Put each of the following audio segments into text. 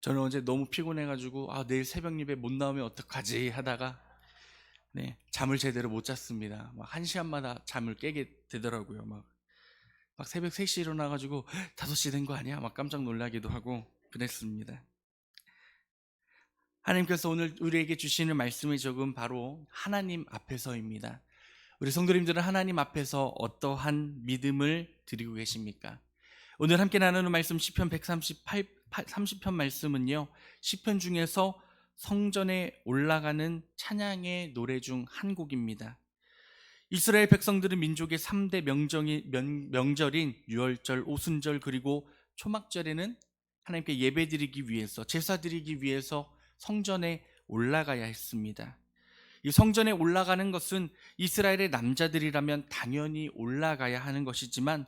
저는 어제 너무 피곤해가지고 내일 새벽 예배 못 나오면 어떡하지 하다가 잠을 제대로 못 잤습니다. 막 1시간마다 잠을 깨게 되더라고요. 막 새벽 3시에 일어나가지고 5시 된 거 아니야? 막 깜짝 놀라기도 하고 그랬습니다. 하나님께서 오늘 우리에게 주시는 말씀의 적은 바로 하나님 앞에서입니다. 우리 성도님들은 하나님 앞에서 어떠한 믿음을 드리고 계십니까? 오늘 함께 나누는 말씀 시편 30편 말씀은요, 시편 중에서 성전에 올라가는 찬양의 노래 중 한 곡입니다. 이스라엘 백성들은 민족의 3대 명절인 유월절, 오순절 그리고 초막절에는 하나님께 예배드리기 위해서, 제사드리기 위해서 성전에 올라가야 했습니다. 이 성전에 올라가는 것은 이스라엘의 남자들이라면 당연히 올라가야 하는 것이지만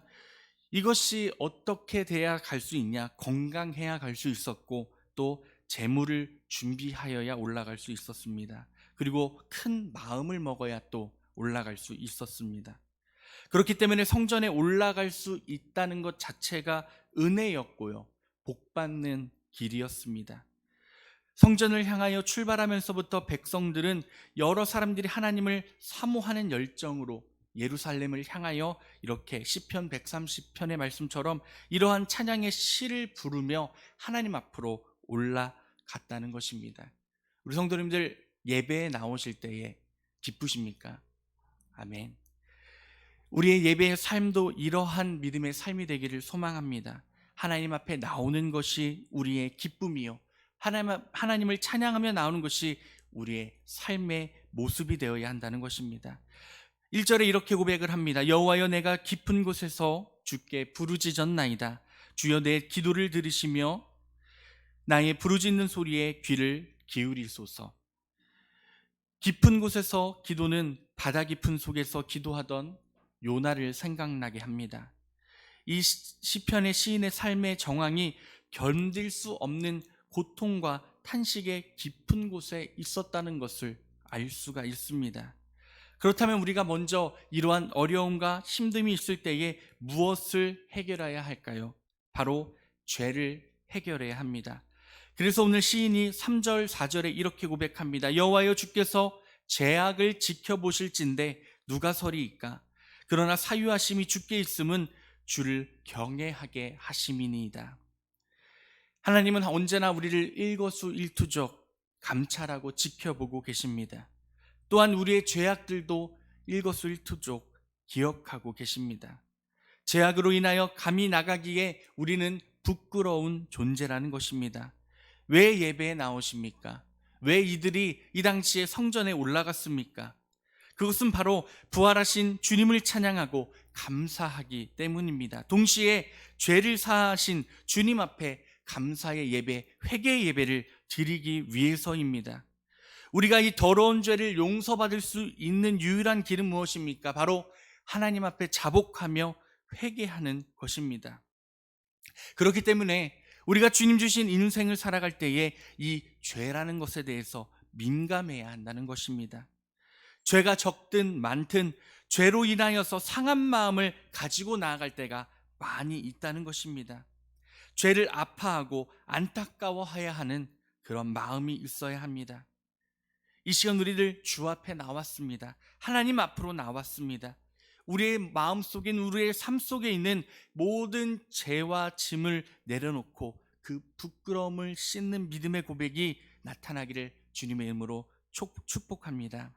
이것이 어떻게 돼야 갈 수 있냐? 건강해야 갈 수 있었고 또 재물을 준비하여야 올라갈 수 있었습니다. 그리고 큰 마음을 먹어야 또 올라갈 수 있었습니다. 그렇기 때문에 성전에 올라갈 수 있다는 것 자체가 은혜였고요, 복받는 길이었습니다. 성전을 향하여 출발하면서부터 백성들은 여러 사람들이 하나님을 사모하는 열정으로 예루살렘을 향하여 이렇게 시편 130편의 말씀처럼 이러한 찬양의 시를 부르며 하나님 앞으로 올라갔다는 것입니다. 우리 성도님들 예배에 나오실 때에 기쁘십니까? 아멘. 우리의 예배의 삶도 이러한 믿음의 삶이 되기를 소망합니다. 하나님 앞에 나오는 것이 우리의 기쁨이요, 하나님을 찬양하며 나오는 것이 우리의 삶의 모습이 되어야 한다는 것입니다. 1절에 이렇게 고백을 합니다. 여호와여, 내가 깊은 곳에서 주께 부르짖었나이다. 주여, 내 기도를 들으시며 나의 부르짖는 소리에 귀를 기울이소서. 깊은 곳에서 기도는 바다 깊은 속에서 기도하던 요나를 생각나게 합니다. 이 시편의 시인의 삶의 정황이 견딜 수 없는 고통과 탄식의 깊은 곳에 있었다는 것을 알 수가 있습니다. 그렇다면 우리가 먼저 이러한 어려움과 힘듦이 있을 때에 무엇을 해결해야 할까요? 바로 죄를 해결해야 합니다. 그래서 오늘 시인이 3절 4절에 이렇게 고백합니다. 여호와여, 주께서 죄악을 지켜보실진데 누가 서리이까? 그러나 사유하심이 주께 있음은 주를 경외하게 하심이니이다. 하나님은 언제나 우리를 일거수일투족 감찰하고 지켜보고 계십니다. 또한 우리의 죄악들도 일거수일투족 기억하고 계십니다. 죄악으로 인하여 감히 나가기에 우리는 부끄러운 존재라는 것입니다. 왜 예배에 나오십니까? 왜 이들이 이 당시에 성전에 올라갔습니까? 그것은 바로 부활하신 주님을 찬양하고 감사하기 때문입니다. 동시에 죄를 사하신 주님 앞에 감사의 예배, 회개의 예배를 드리기 위해서입니다. 우리가 이 더러운 죄를 용서받을 수 있는 유일한 길은 무엇입니까? 바로 하나님 앞에 자복하며 회개하는 것입니다. 그렇기 때문에 우리가 주님 주신 인생을 살아갈 때에 이 죄라는 것에 대해서 민감해야 한다는 것입니다. 죄가 적든 많든 죄로 인하여서 상한 마음을 가지고 나아갈 때가 많이 있다는 것입니다. 죄를 아파하고 안타까워해야 하는 그런 마음이 있어야 합니다. 이 시간 우리들 주 앞에 나왔습니다. 하나님 앞으로 나왔습니다. 우리의 마음속에, 우리의 삶 속에 있는 모든 죄와 짐을 내려놓고 그 부끄러움을 씻는 믿음의 고백이 나타나기를 주님의 이름으로 축복합니다.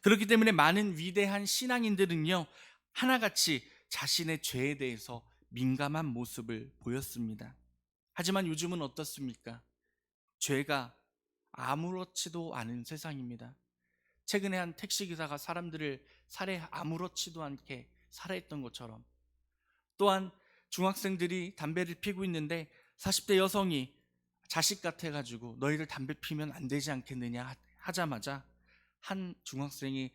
그렇기 때문에 많은 위대한 신앙인들은요, 하나같이 자신의 죄에 대해서 민감한 모습을 보였습니다. 하지만 요즘은 어떻습니까? 죄가 아무렇지도 않은 세상입니다. 최근에 한 택시기사가 사람들을 아무렇지도 않게 살해했던 것처럼, 또한 중학생들이 담배를 피고 있는데 40대 여성이 자식 같아가지고 너희들 담배 피면 안 되지 않겠느냐 하자마자 한 중학생이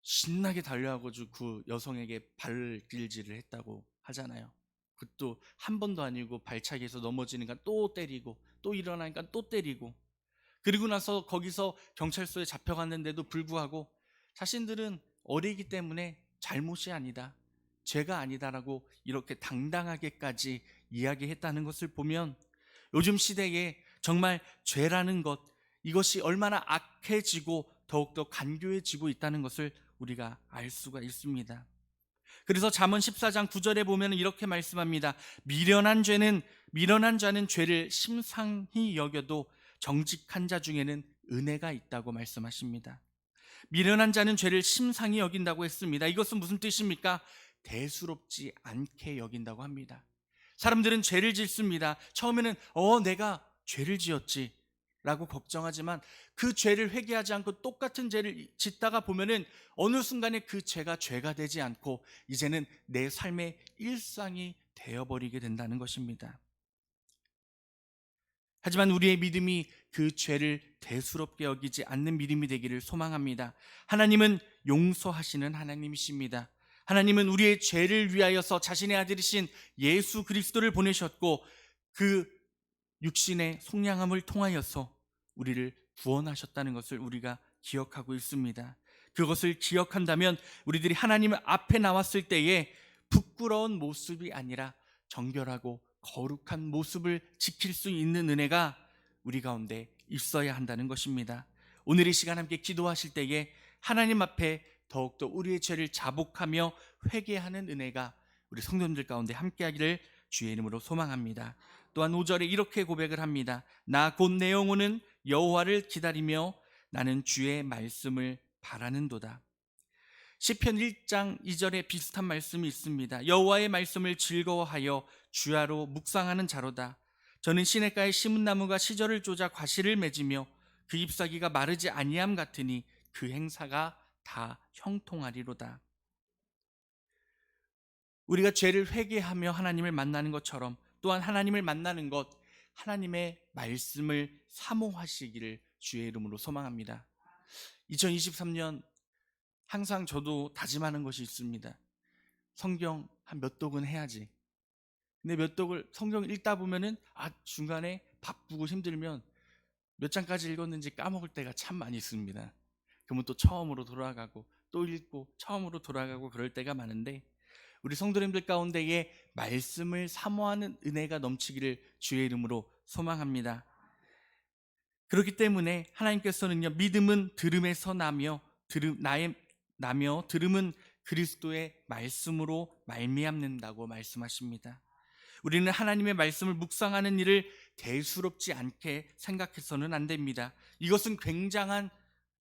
신나게 달려와가지고 그 여성에게 발길질을 했다고 하잖아요. 그것도 한 번도 아니고 발차기에서 넘어지니까 또 때리고, 또 일어나니까 또 때리고, 그리고 나서 거기서 경찰서에 잡혀갔는데도 불구하고 자신들은 어리기 때문에 잘못이 아니다, 죄가 아니다라고 이렇게 당당하게까지 이야기했다는 것을 보면 요즘 시대에 정말 죄라는 것, 이것이 얼마나 악해지고 더욱더 간교해지고 있다는 것을 우리가 알 수가 있습니다. 그래서 잠언 14장 9절에 보면 이렇게 말씀합니다. 미련한 자는 죄를 심상히 여겨도 정직한 자 중에는 은혜가 있다고 말씀하십니다. 미련한 자는 죄를 심상히 여긴다고 했습니다. 이것은 무슨 뜻입니까? 대수롭지 않게 여긴다고 합니다. 사람들은 죄를 짓습니다. 처음에는 내가 죄를 지었지 라고 걱정하지만 그 죄를 회개하지 않고 똑같은 죄를 짓다가 보면은 어느 순간에 그 죄가 죄가 되지 않고 이제는 내 삶의 일상이 되어버리게 된다는 것입니다. 하지만 우리의 믿음이 그 죄를 대수롭게 여기지 않는 믿음이 되기를 소망합니다. 하나님은 용서하시는 하나님이십니다. 하나님은 우리의 죄를 위하여서 자신의 아들이신 예수 그리스도를 보내셨고 그 육신의 속량함을 통하여서 우리를 구원하셨다는 것을 우리가 기억하고 있습니다. 그것을 기억한다면 우리들이 하나님 앞에 나왔을 때에 부끄러운 모습이 아니라 정결하고 거룩한 모습을 지킬 수 있는 은혜가 우리 가운데 있어야 한다는 것입니다. 오늘 이 시간 함께 기도하실 때에 하나님 앞에 더욱더 우리의 죄를 자복하며 회개하는 은혜가 우리 성도님들 가운데 함께하기를 주의 이름으로 소망합니다. 또한 5절에 이렇게 고백을 합니다. 나 곧 내 영혼은 여호와를 기다리며 나는 주의 말씀을 바라는도다. 시편 1장 2절에 비슷한 말씀이 있습니다. 여호와의 말씀을 즐거워하여 주야로 묵상하는 자로다. 저는 시냇가에 심은 나무가 시절을 쫓아 과실을 맺으며 그 잎사귀가 마르지 아니함 같으니 그 행사가 다 형통하리로다. 우리가 죄를 회개하며 하나님을 만나는 것처럼 또한 하나님을 만나는 것, 하나님의 말씀을 사모하시기를 주의 이름으로 소망합니다. 2023년 항상 저도 다짐하는 것이 있습니다. 성경 한 몇 독은 해야지. 근데 몇 독을 성경 읽다 보면은 중간에 바쁘고 힘들면 몇 장까지 읽었는지 까먹을 때가 참 많이 있습니다. 그러면 또 처음으로 돌아가고 또 읽고 처음으로 돌아가고 그럴 때가 많은데 우리 성도님들 가운데에 말씀을 사모하는 은혜가 넘치기를 주의 이름으로 소망합니다. 그렇기 때문에 하나님께서는요, 믿음은 들음에서 나며 들음은 그리스도의 말씀으로 말미암는다고 말씀하십니다. 우리는 하나님의 말씀을 묵상하는 일을 대수롭지 않게 생각해서는 안 됩니다. 이것은 굉장한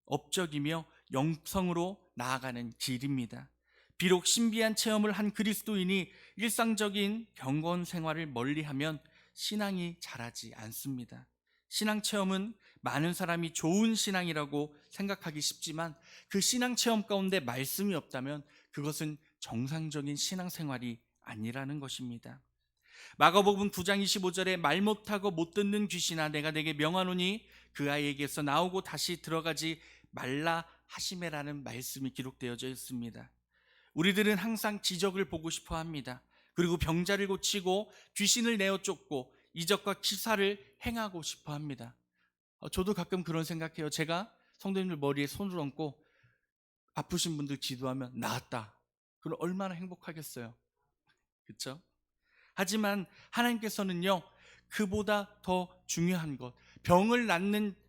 업적이며 영성으로 나아가는 길입니다. 비록 신비한 체험을 한 그리스도인이 일상적인 경건 생활을 멀리하면 신앙이 자라지 않습니다. 신앙 체험은 많은 사람이 좋은 신앙이라고 생각하기 쉽지만 그 신앙 체험 가운데 말씀이 없다면 그것은 정상적인 신앙 생활이 아니라는 것입니다. 마가복음 9장 25절에 말 못하고 못 듣는 귀신아 내가 내게 명하노니 그 아이에게서 나오고 다시 들어가지 말라 하시매라는 말씀이 기록되어져 있습니다. 우리들은 항상 기적을 보고 싶어 합니다. 그리고 병자를 고치고 귀신을 내어 쫓고 이적과 기사를 행하고 싶어 합니다. 저도 가끔 그런 생각해요. 제가 성도님들 머리에 손을 얹고 아프신 분들 기도하면 나았다. 그럼 얼마나 행복하겠어요. 그렇죠? 하지만 하나님께서는요, 그보다 더 중요한 것, 병을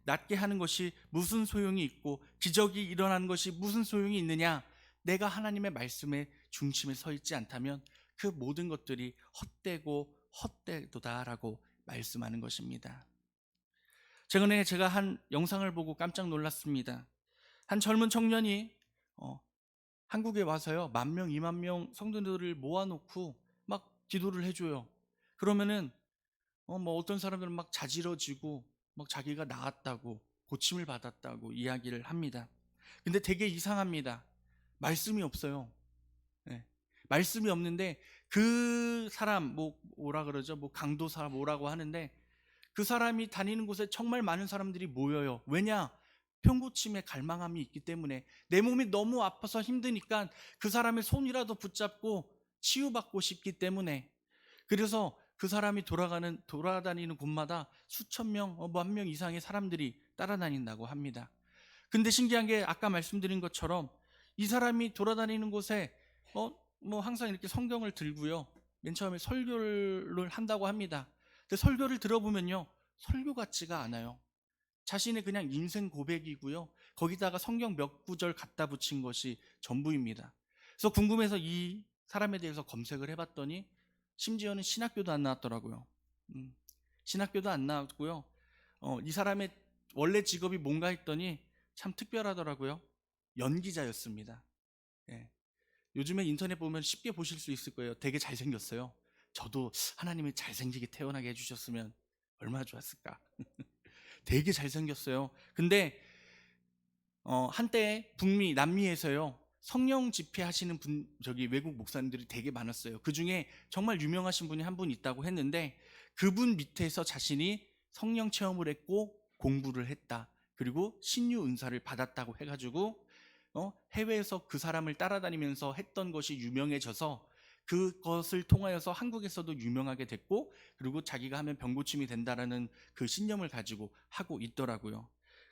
낫게 하는 것이 무슨 소용이 있고 기적이 일어나는 것이 무슨 소용이 있느냐? 내가 하나님의 말씀에 중심에 서 있지 않다면 그 모든 것들이 헛되고 헛되도다라고 말씀하는 것입니다. 최근에 제가 한 영상을 보고 깜짝 놀랐습니다. 한 젊은 청년이 한국에 와서요, 10,000명, 20,000명 성도들을 모아놓고 막 기도를 해줘요. 그러면은 뭐 어떤 사람들은 막 자지러지고 막 자기가 나았다고 고침을 받았다고 이야기를 합니다. 근데 되게 이상합니다. 말씀이 없어요. 네. 말씀이 없는데 그 사람 뭐라 그러죠? 뭐 강도사 뭐라고 하는데 그 사람이 다니는 곳에 정말 많은 사람들이 모여요. 왜냐? 병고침에 갈망함이 있기 때문에 내 몸이 너무 아파서 힘드니까 그 사람의 손이라도 붙잡고 치유받고 싶기 때문에 그래서 그 사람이 돌아다니는 곳마다 수천 명, 10,000명 이상의 사람들이 따라다닌다고 합니다. 근데 신기한 게 아까 말씀드린 것처럼 이 사람이 돌아다니는 곳에 뭐 항상 이렇게 성경을 들고요. 맨 처음에 설교를 한다고 합니다. 근데 설교를 들어보면요, 설교 같지가 않아요. 자신의 그냥 인생 고백이고요, 거기다가 성경 몇 구절 갖다 붙인 것이 전부입니다. 그래서 궁금해서 이 사람에 대해서 검색을 해봤더니 심지어는 신학교도 안 나왔더라고요. 신학교도 안 나왔고요. 이 사람의 원래 직업이 뭔가 했더니 참 특별하더라고요. 연기자였습니다. 예. 요즘에 인터넷 보면 쉽게 보실 수 있을 거예요. 되게 잘생겼어요. 저도 하나님이 잘생기게 태어나게 해주셨으면 얼마나 좋았을까. 되게 잘생겼어요. 근데 한때 북미, 남미에서요, 성령 집회하시는 분, 저기 외국 목사님들이 되게 많았어요. 그 중에 정말 유명하신 분이 한 분 있다고 했는데, 그분 밑에서 자신이 성령 체험을 했고 공부를 했다, 그리고 신유 은사를 받았다고 해가지고 해외에서 그 사람을 따라다니면서 했던 것이 유명해져서 그것을 통하여서 한국에서도 유명하게 됐고, 그리고 자기가 하면 병고침이 된다라는 그 신념을 가지고 하고 있더라고요.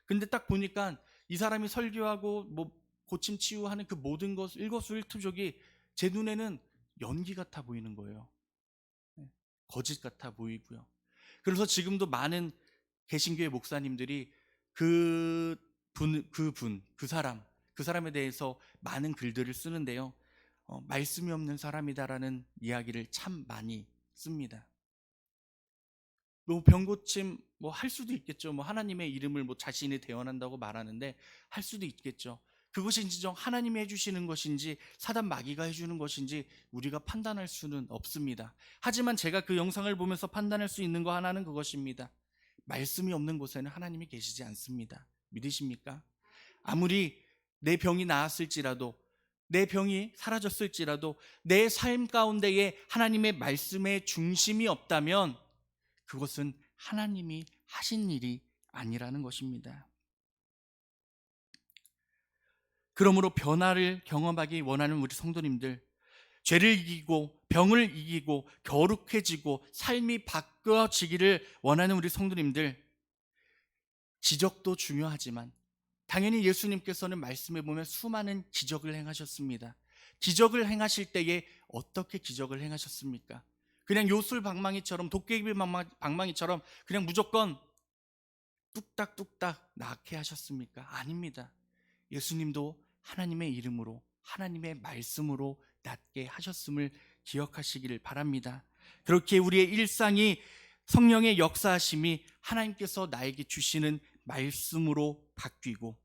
근데 딱 보니까 이 사람이 설교하고 뭐 고침 치유하는 그 모든 것 일거수일투족이 제 눈에는 연기 같아 보이는 거예요. 거짓 같아 보이고요. 그래서 지금도 많은 개신교회 목사님들이 그 사람, 그 사람에 대해서 많은 글들을 쓰는데요, 말씀이 없는 사람이다라는 이야기를 참 많이 씁니다. 뭐 병고침 뭐 할 수도 있겠죠. 뭐 하나님의 이름을 뭐 자신이 대언한다고 말하는데 할 수도 있겠죠. 그것이 진정 하나님이 해주시는 것인지 사단 마귀가 해주는 것인지 우리가 판단할 수는 없습니다. 하지만 제가 그 영상을 보면서 판단할 수 있는 거 하나는 그것입니다. 말씀이 없는 곳에는 하나님이 계시지 않습니다. 믿으십니까? 아무리 내 병이 나았을지라도, 내 병이 사라졌을지라도 내 삶 가운데에 하나님의 말씀의 중심이 없다면 그것은 하나님이 하신 일이 아니라는 것입니다. 그러므로 변화를 경험하기 원하는 우리 성도님들, 죄를 이기고 병을 이기고 거룩해지고 삶이 바뀌어지기를 원하는 우리 성도님들, 기적도 중요하지만 당연히 예수님께서는 말씀해 보면 수많은 기적을 행하셨습니다. 기적을 행하실 때에 어떻게 기적을 행하셨습니까? 그냥 요술방망이처럼, 도깨비 방망이처럼 그냥 무조건 뚝딱뚝딱 낫게 하셨습니까? 아닙니다. 예수님도 하나님의 이름으로, 하나님의 말씀으로 낫게 하셨음을 기억하시기를 바랍니다. 그렇게 우리의 일상이 성령의 역사하심이 하나님께서 나에게 주시는 말씀으로 바뀌고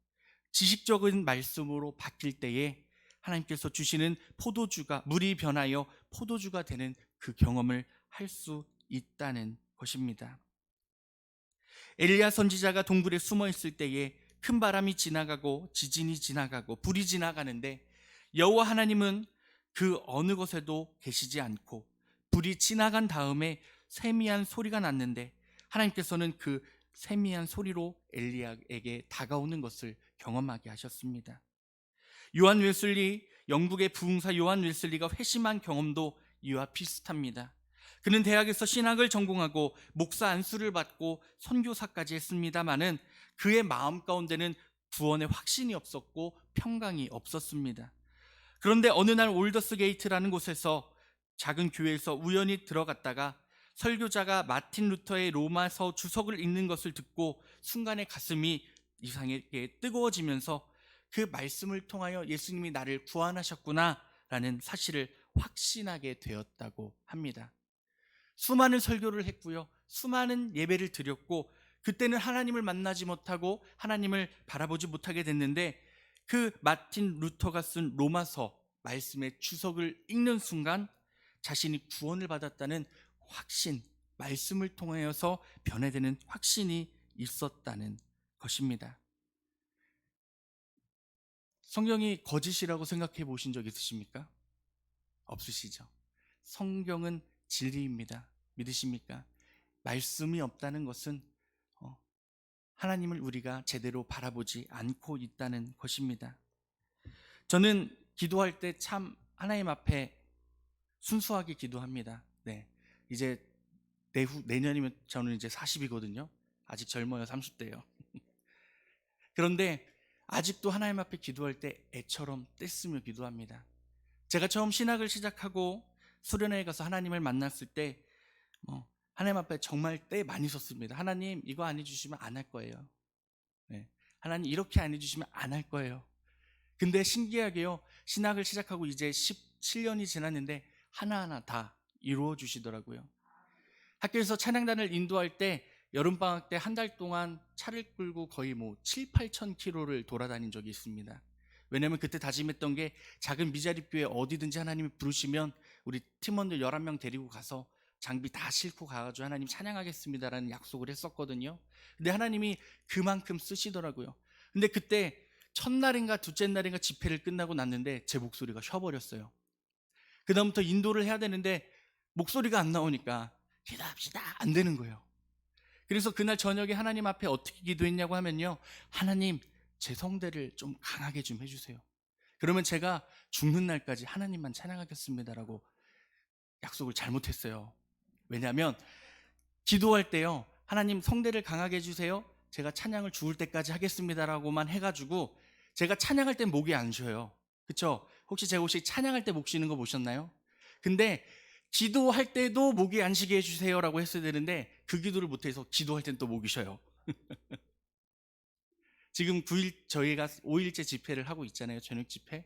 지식적인 말씀으로 바뀔 때에 하나님께서 주시는 포도주가, 물이 변하여 포도주가 되는 그 경험을 할 수 있다는 것입니다. 엘리야 선지자가 동굴에 숨어 있을 때에 큰 바람이 지나가고 지진이 지나가고 불이 지나가는데 여호와 하나님은 그 어느 곳에도 계시지 않고, 불이 지나간 다음에 세미한 소리가 났는데 하나님께서는 그 세미한 소리로 엘리야에게 다가오는 것을 경험하게 하셨습니다. 요한 웨슬리, 영국의 부흥사 요한 웨슬리가 회심한 경험도 이와 비슷합니다. 그는 대학에서 신학을 전공하고 목사 안수를 받고 선교사까지 했습니다마는 그의 마음 가운데는 구원의 확신이 없었고 평강이 없었습니다. 그런데 어느 날 올더스 게이트라는 곳에서, 작은 교회에서 우연히 들어갔다가 설교자가 마틴 루터의 로마서 주석을 읽는 것을 듣고 순간에 가슴이 이상하게 뜨거워지면서 그 말씀을 통하여 예수님이 나를 구원하셨구나 라는 사실을 확신하게 되었다고 합니다. 수많은 설교를 했고요, 수많은 예배를 드렸고, 그때는 하나님을 만나지 못하고 하나님을 바라보지 못하게 됐는데, 그 마틴 루터가 쓴 로마서 말씀의 주석을 읽는 순간 자신이 구원을 받았다는 확신, 말씀을 통하여서 변화되는 확신이 있었다는 것입니다. 성경이 거짓이라고 생각해 보신 적 있으십니까? 없으시죠? 성경은 진리입니다. 믿으십니까? 말씀이 없다는 것은 하나님을 우리가 제대로 바라보지 않고 있다는 것입니다. 저는 기도할 때 참 하나님 앞에 순수하게 기도합니다. 네, 이제 내년이면 저는 이제 40이거든요. 아직 젊어요. 30대예요. 그런데 아직도 하나님 앞에 기도할 때 애처럼 떼쓰며 기도합니다. 제가 처음 신학을 시작하고 수련회에 가서 하나님을 만났을 때 하나님 앞에 정말 때 많이 섰습니다. 하나님 이거 안 해주시면 안 할 거예요. 네. 하나님 이렇게 안 해주시면 안 할 거예요. 근데 신기하게요, 신학을 시작하고 이제 17년이 지났는데 하나하나 다 이루어 주시더라고요. 학교에서 찬양단을 인도할 때 여름방학 때 한 달 동안 차를 끌고 거의 7, 8천 킬로를 돌아다닌 적이 있습니다. 왜냐면 그때 다짐했던 게 작은 미자립 교회 어디든지 하나님이 부르시면 우리 팀원들 11명 데리고 가서 장비 다 싣고 가가지고 하나님 찬양하겠습니다라는 약속을 했었거든요. 근데 하나님이 그만큼 쓰시더라고요. 근데 그때 첫날인가 둘째 날인가 집회를 끝나고 났는데 제 목소리가 쉬어버렸어요. 그 다음부터 인도를 해야 되는데 목소리가 안 나오니까 기도합시다 안 되는 거예요. 그래서 그날 저녁에 하나님 앞에 어떻게 기도했냐고 하면요, 하나님 제 성대를 좀 강하게 좀 해주세요. 그러면 제가 죽는 날까지 하나님만 찬양하겠습니다라고 약속을 잘못했어요. 왜냐하면 기도할 때요, 하나님 성대를 강하게 해주세요, 제가 찬양을 죽을 때까지 하겠습니다라고만 해가지고 제가 찬양할 땐 목이 안 쉬어요. 그쵸? 혹시 찬양할 때 목 쉬는 거 보셨나요? 근데 기도할 때도 목이 안 쉬게 해주세요라고 했어야 되는데 그 기도를 못해서 기도할 땐 또 목이 쉬어요. 지금 9일 저희가 5일째 집회를 하고 있잖아요. 저녁 집회.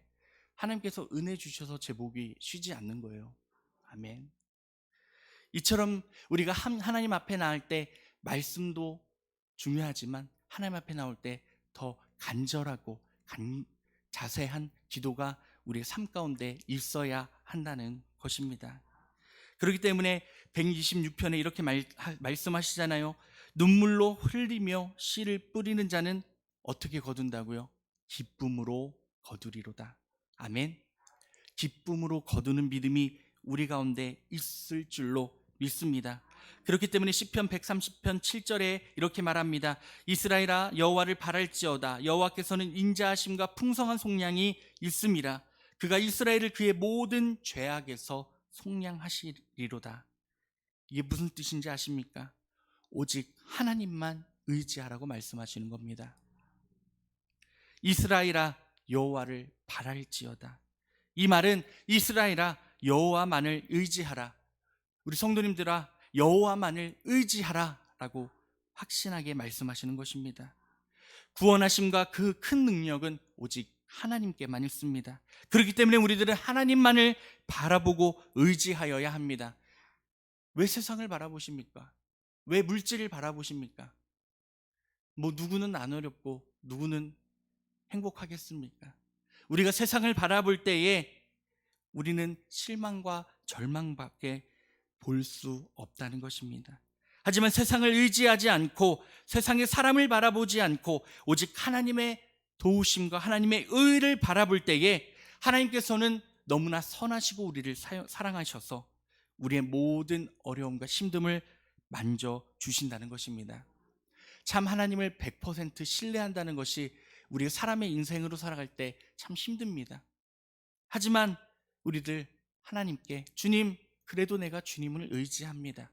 하나님께서 은혜 주셔서 제 목이 쉬지 않는 거예요. 아멘. 이처럼 우리가 하나님 앞에 나올 때 말씀도 중요하지만 하나님 앞에 나올 때 더 간절하고 자세한 기도가 우리의 삶 가운데 있어야 한다는 것입니다. 그렇기 때문에 126편에 이렇게 말씀하시잖아요. 눈물로 흘리며 씨를 뿌리는 자는 어떻게 거둔다고요? 기쁨으로 거두리로다. 아멘. 기쁨으로 거두는 믿음이 우리 가운데 있을 줄로 믿습니다. 그렇기 때문에 시편 130편 7절에 이렇게 말합니다. 이스라엘아 여호와를 바랄지어다. 여호와께서는 인자하심과 풍성한 속량이 있음이라. 그가 이스라엘을 그의 모든 죄악에서 속량하시리로다. 이게 무슨 뜻인지 아십니까? 오직 하나님만 의지하라고 말씀하시는 겁니다. 이스라엘아 여호와를 바랄지어다. 이 말은 이스라엘아 여호와만을 의지하라. 우리 성도님들아 여호와만을 의지하라 라고 확신하게 말씀하시는 것입니다. 구원하심과 그 큰 능력은 오직 하나님께만 있습니다. 그렇기 때문에 우리들은 하나님만을 바라보고 의지하여야 합니다. 왜 세상을 바라보십니까? 왜 물질을 바라보십니까? 누구는 안 어렵고 누구는 행복하겠습니까? 우리가 세상을 바라볼 때에 우리는 실망과 절망밖에 볼 수 없다는 것입니다. 하지만 세상을 의지하지 않고 세상의 사람을 바라보지 않고 오직 하나님의 도우심과 하나님의 의를 바라볼 때에 하나님께서는 너무나 선하시고 우리를 사랑하셔서 우리의 모든 어려움과 힘듦을 만져주신다는 것입니다. 참 하나님을 100% 신뢰한다는 것이 우리가 사람의 인생으로 살아갈 때 참 힘듭니다. 하지만 우리들 하나님께 주님 그래도 내가 주님을 의지합니다.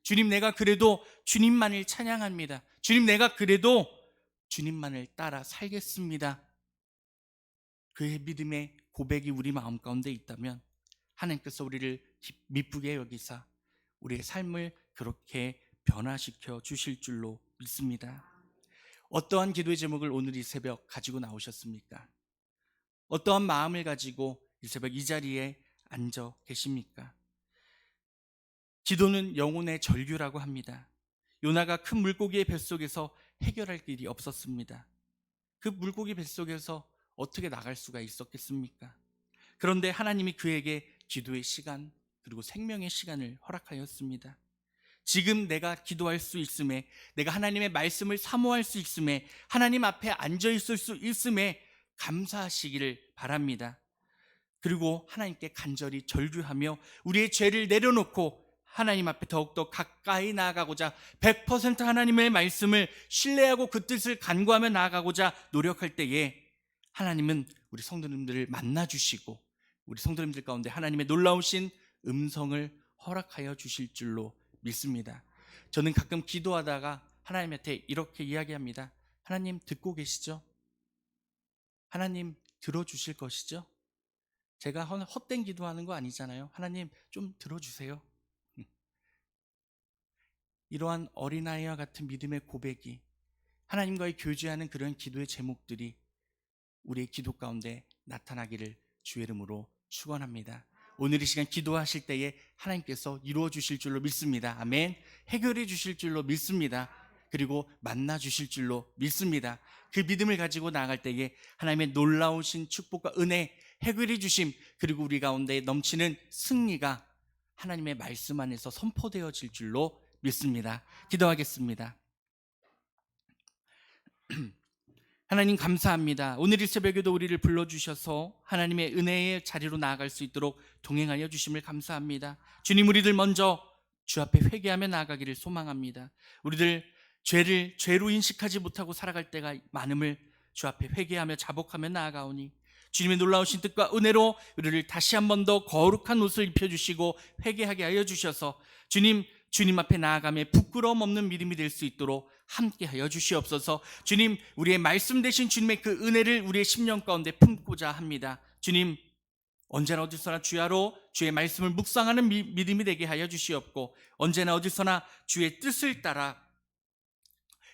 주님 내가 그래도 주님만을 찬양합니다. 주님 내가 그래도 주님만을 따라 살겠습니다. 그의 믿음의 고백이 우리 마음 가운데 있다면 하나님께서 우리를 미쁘게 여기사 우리의 삶을 그렇게 변화시켜 주실 줄로 믿습니다. 어떠한 기도의 제목을 오늘 이 새벽 가지고 나오셨습니까? 어떠한 마음을 가지고 이 새벽 이 자리에 앉아 계십니까? 기도는 영혼의 절규라고 합니다. 요나가 큰 물고기의 뱃속에서 해결할 길이 없었습니다. 그 물고기 뱃속에서 어떻게 나갈 수가 있었겠습니까? 그런데 하나님이 그에게 기도의 시간 그리고 생명의 시간을 허락하였습니다. 지금 내가 기도할 수 있음에, 내가 하나님의 말씀을 사모할 수 있음에, 하나님 앞에 앉아 있을 수 있음에 감사하시기를 바랍니다. 그리고 하나님께 간절히 절규하며 우리의 죄를 내려놓고 하나님 앞에 더욱더 가까이 나아가고자 100% 하나님의 말씀을 신뢰하고 그 뜻을 간구하며 나아가고자 노력할 때에 하나님은 우리 성도님들을 만나주시고 우리 성도님들 가운데 하나님의 놀라우신 음성을 허락하여 주실 줄로 믿습니다. 저는 가끔 기도하다가 하나님한테 이렇게 이야기합니다. 하나님 듣고 계시죠? 하나님 들어주실 것이죠? 제가 헛된 기도하는 거 아니잖아요. 하나님 좀 들어주세요. 이러한 어린아이와 같은 믿음의 고백이 하나님과의 교제하는 그런 기도의 제목들이 우리의 기도 가운데 나타나기를 주의 이름으로 축원합니다. 오늘 이 시간 기도하실 때에 하나님께서 이루어 주실 줄로 믿습니다. 아멘. 해결해 주실 줄로 믿습니다. 그리고 만나 주실 줄로 믿습니다. 그 믿음을 가지고 나아갈 때에 하나님의 놀라우신 축복과 은혜, 해결해 주심, 그리고 우리 가운데 넘치는 승리가 하나님의 말씀 안에서 선포되어질 줄로 믿습니다. 기도하겠습니다. 하나님 감사합니다. 오늘 이 새벽에도 우리를 불러주셔서 하나님의 은혜의 자리로 나아갈 수 있도록 동행하여 주심을 감사합니다. 주님, 우리들 먼저 주 앞에 회개하며 나아가기를 소망합니다. 우리들 죄로 인식하지 못하고 살아갈 때가 많음을 주 앞에 회개하며 자복하며 나아가오니 주님의 놀라우신 뜻과 은혜로 우리를 다시 한 번 더 거룩한 옷을 입혀주시고 회개하게 하여 주셔서 주님 앞에 나아가며 부끄러움 없는 믿음이 될 수 있도록 함께 하여 주시옵소서. 주님, 우리의 말씀 되신 주님의 그 은혜를 우리의 심령 가운데 품고자 합니다. 주님, 언제나 어디서나 주야로 주의 말씀을 묵상하는 믿음이 되게 하여 주시옵고, 언제나 어디서나 주의 뜻을 따라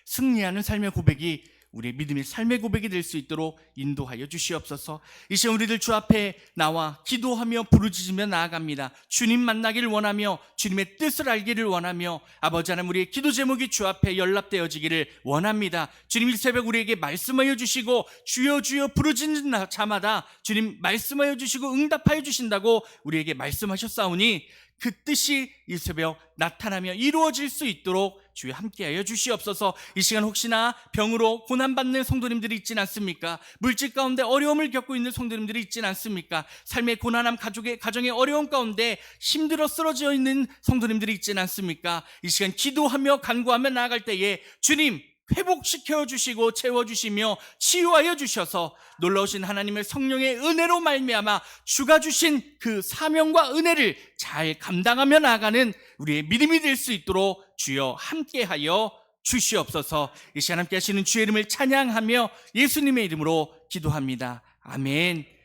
승리하는 삶의 고백이 우리의 믿음의 삶의 고백이 될 수 있도록 인도하여 주시옵소서. 이 시간 우리들 주 앞에 나와 기도하며 부르짖으며 나아갑니다. 주님 만나기를 원하며 주님의 뜻을 알기를 원하며 아버지 하나님, 우리의 기도 제목이 주 앞에 연락되어지기를 원합니다. 주님, 이 새벽 우리에게 말씀하여 주시고 주여 주여 부르짖는 자마다 주님 말씀하여 주시고 응답하여 주신다고 우리에게 말씀하셨사오니 그 뜻이 이 새벽 나타나며 이루어질 수 있도록 주여 함께하여 주시옵소서. 이 시간 혹시나 병으로 고난받는 성도님들이 있진 않습니까? 물질 가운데 어려움을 겪고 있는 성도님들이 있진 않습니까? 삶의 고난함, 가정의 어려움 가운데 힘들어 쓰러져 있는 성도님들이 있진 않습니까? 이 시간 기도하며 간구하며 나아갈 때에 주님 회복시켜 주시고 채워주시며 치유하여 주셔서 놀라우신 하나님의 성령의 은혜로 말미암아 주가 주신 그 사명과 은혜를 잘 감당하며 나아가는 우리의 믿음이 될 수 있도록 주여 함께하여 주시옵소서. 이 시간 함께 하시는 주의 이름을 찬양하며 예수님의 이름으로 기도합니다. 아멘.